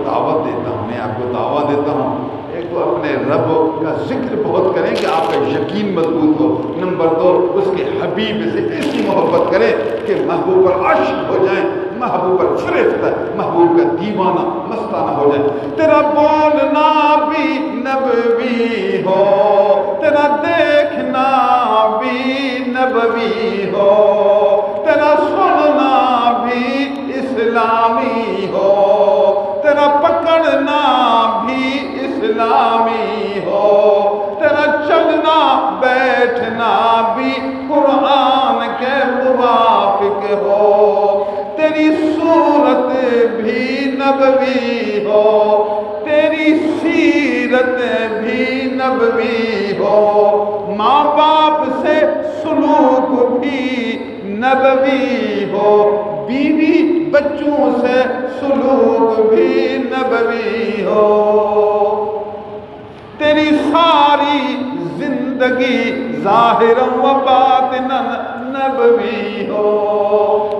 دعوت دیتا ہوں، میں آپ کو دعوت دیتا ہوں، ایک تو اپنے رب کا ذکر بہت کریں کہ آپ کا یقین مضبوط ہو، نمبر 2 اس کے حبیب سے ایسی محبت کریں کہ محبوب پر عاشق ہو جائیں، محبوب پر فرشتہ، محبوب کا دیوانہ مستانہ ہو جائے۔ تیرا بولنا بھی نبوی ہو، تیرا دیکھنا بھی نبوی ہو، تیرا سننا بھی اسلامی ہو، تیرا پکڑنا بھی اسلامی ہو، تیرا چلنا بیٹھنا بھی قرآن کے موافق ہو، تیری صورت بھی نبوی ہو، تیری سیرت بھی نبوی ہو، ماں باپ سے سلوک بھی نبوی ہو، بیوی بچوں سے سلوک بھی نبوی ہو، تیری ساری زندگی ظاہر و باطن نبوی ہو،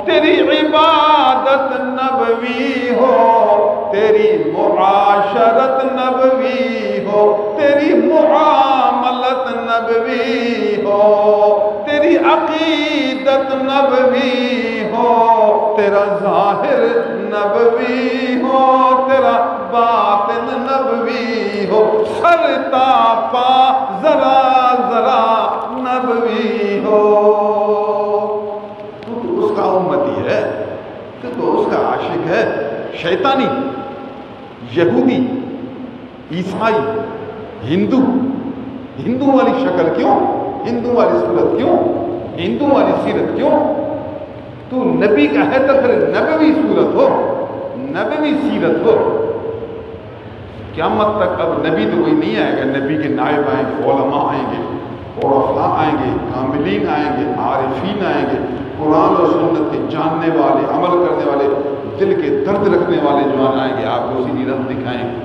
تیری عبادت نبوی ہو، تیری معاشرت نبوی ہو، تیری معاملت نبوی ہو، تیری عقیدت نبوی ہو، تیرا ظاہر نبوی ہو، تیرا باطن نبوی ہو، سر تا پا ذرا ذرا نبوی ہو۔ تو اس کا امتی ہے، تو اس کا عاشق ہے۔ شیطانی، یہودی، عیسائی، ہندو والی شکل کیوں، ہندو والی صورت کیوں، ہندو والی سیرت کیوں؟ تو نبی کا ہے تو پھر نبوی صورت ہو، نبوی سیرت ہو۔ قیامت تک اب نبی تو کوئی نہیں آئے گا، نبی کے نائب آئیں گے، علماء آئیں گے، عرفاء آئیں گے، کاملین آئیں گے، عارفین آئیں گے، قرآن اور سنت کے جاننے والے، عمل کرنے والے، دل کے درد رکھنے والے جوان آئیں گے، آپ کو اسی رب دکھائیں گے۔